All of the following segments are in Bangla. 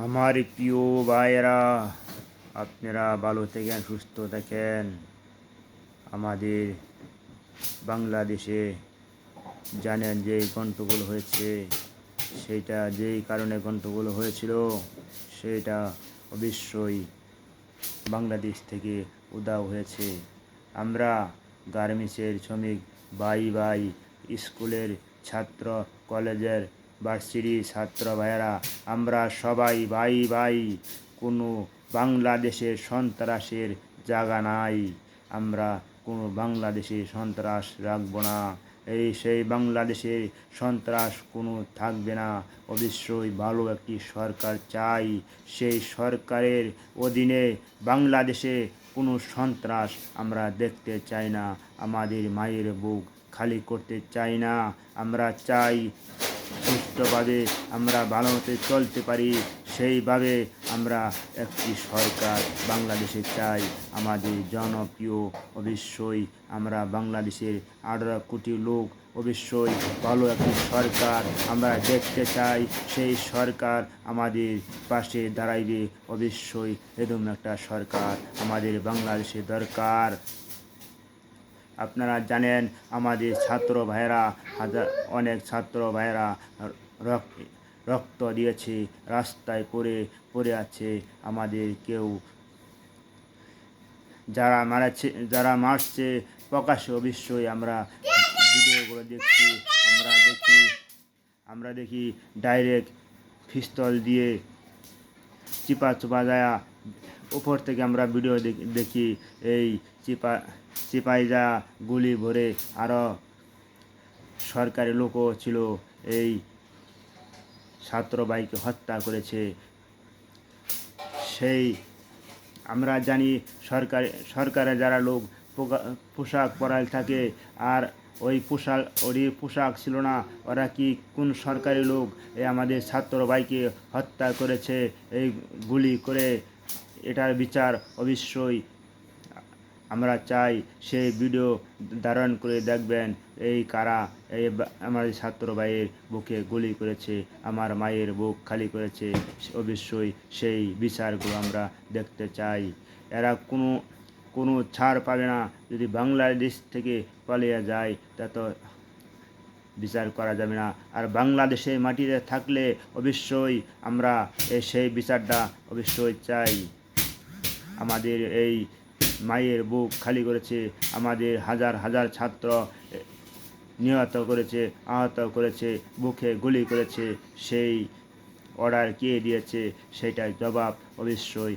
আমার প্রিয় ভাইয়েরা, আপনারা ভালো থাকেন, সুস্থ থাকেন। আমাদের বাংলাদেশে জানেন যে গন্ডগোল হয়েছে, সেইটা যেই কারণে গন্ডগোল হয়েছিল সেটা অবশ্যই বাংলাদেশ থেকে উধাও হয়েছে। আমরা গার্মেন্টসের শ্রমিক ভাই ভাই, স্কুলের ছাত্র, কলেজের ভার্সিটির ছাত্র ভাইয়েরা, আমরা সবাই ভাই ভাই। কোনো বাংলাদেশের সন্ত্রাসের জায়গা নাই। আমরা কোনো বাংলাদেশে সন্ত্রাস রাখব না। সেই বাংলাদেশে সন্ত্রাস কোনো থাকবে না। অবশ্যই ভালো একটি সরকার চাই। সেই সরকারের অধীনে বাংলাদেশে কোনো সন্ত্রাস আমরা দেখতে চাই না। আমাদের মায়ের বুক খালি করতে চাই না। আমরা চাই সুষ্ঠুভাবে আমরা ভালোমতো চলতে পারি, সেইভাবে আমরা একটি সরকার বাংলাদেশে চাই। আমাদের জনপ্রিয় অবশ্যই আমরা বাংলাদেশের 18 কোটি লোক অবশ্যই ভালো একটি সরকার আমরা দেখতে চাই। সেই সরকার আমাদের পাশে দাঁড়াইবে। অবশ্যই এরকম একটা সরকার আমাদের বাংলাদেশে দরকার। আপনারা জানেন আমাদের ছাত্র ভাইয়েরা, অনেক ছাত্র ভাইয়েরা রক্ত দিয়েছে, রাস্তায় পড়ে আছে। আমাদের কেউ যারা মারছে প্রকাশ্যে অবশ্যই আমরা ভিডিওগুলো দেখছি। আমরা দেখি ডাইরেক্ট পিস্তল দিয়ে চিপা যায় উপর থেকে। আমরা ভিডিও দেখি এই চিপাই যা গুলি ভরে। আরও সরকারি লোকও ছিল, এই ছাত্র ভাইকে হত্যা করেছে। সেই আমরা জানি সরকারে যারা লোক পোশাক পরাল থাকে, আর ওই পোশাক ছিল না। ওরা কি কোন সরকারি লোক আমাদের ছাত্র ভাইকে হত্যা করেছে এই গুলি করে? এটার বিচার অবশ্যই আমরা চাই। সেই ভিডিও ধারণ করে দেখবেন এই কারা আমাদের ছাত্র ভাইয়ের বুকে গুলি করেছে, আমার মায়ের বুক খালি করেছে। অবশ্যই সেই বিচারগুলো আমরা দেখতে চাই। এরা কোনো ছাড় পাবে না। যদি বাংলাদেশ থেকে পালিয়ে যায় তা তো বিচার করা যাবে না। আর বাংলাদেশে মাটিতে থাকলে অবশ্যই আমরা সেই বিচারটা অবশ্যই চাই। আমাদের এই মায়ের বুক খালি করেছে, আমাদের হাজার হাজার ছাত্র নিহত করেছে, আহত করেছে, বুকে গুলি করেছে। সেই অর্ডার কে দিয়েছে সেটার জবাব অবশ্যই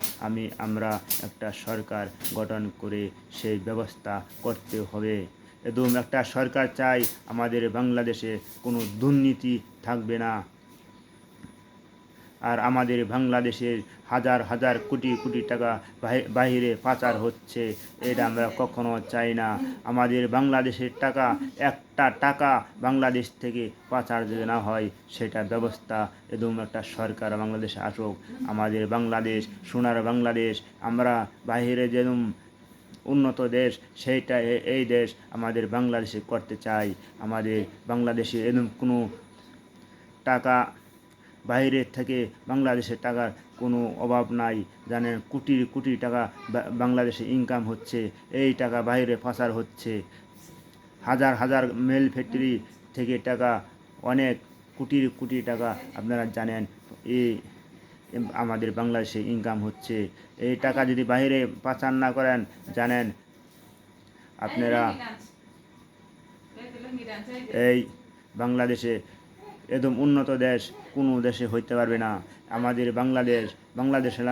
আমরা একটা সরকার গঠন করে সেই ব্যবস্থা করতে হবে। একদম একটা সরকার চাই। আমাদের বাংলাদেশে কোনো দুর্নীতি থাকবে না। আর আমাদের বাংলাদেশের হাজার হাজার কোটি কোটি টাকা বাইরে পাচার হচ্ছে, এটা আমরা কখনো চাই না। আমাদের বাংলাদেশের টাকা, একটা টাকা বাংলাদেশ থেকে পাচার যদি না হয়, সেটা ব্যবস্থা একদম একটা সরকার বাংলাদেশে আসুক। আমাদের বাংলাদেশ সোনার বাংলাদেশ। আমরা বাইরে যেরকম উন্নত দেশ, সেইটা এই দেশ আমাদের বাংলাদেশে করতে চাই। আমাদের বাংলাদেশে এরকম কোনো টাকা বাইরের থেকে বাংলাদেশের টাকার কোনো অভাব নাই। জানেন কোটি কোটি টাকা বাংলাদেশে ইনকাম হচ্ছে, এই টাকা বাইরে পাচার হচ্ছে। হাজার হাজার মেল ফ্যাক্টরি থেকে টাকা, অনেক কোটি কোটি টাকা আপনারা জানেন এই আমাদের বাংলাদেশে ইনকাম হচ্ছে। এই টাকা যদি বাইরে পাচার না করেন, জানেন আপনারা এই বাংলাদেশে একদম উন্নত দেশ কোনো দেশে হইতে পারবে না। আমাদের বাংলাদেশে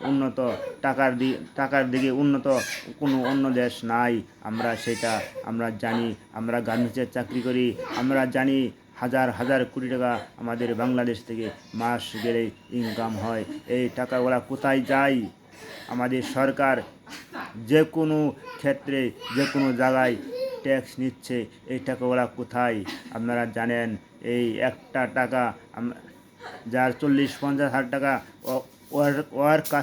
উন্নত টাকার দিকে উন্নত কোনো অন্য দেশ নাই। আমরা জানি। আমরা গার্মেন্টসের চাকরি করি, আমরা জানি হাজার হাজার কোটি টাকা আমাদের বাংলাদেশ থেকে মাস গেলেই ইনকাম হয়। এই টাকাগুলো কোথায় যায়? আমাদের সরকার যে কোনো ক্ষেত্রে যে কোনো জায়গায় ট্যাক্স নিচ্ছে, এই টাকাগুলো কোথায়? আপনারা জানেন এই একটা টাকা যার 40-50 হাজার টাকা ওর কাছ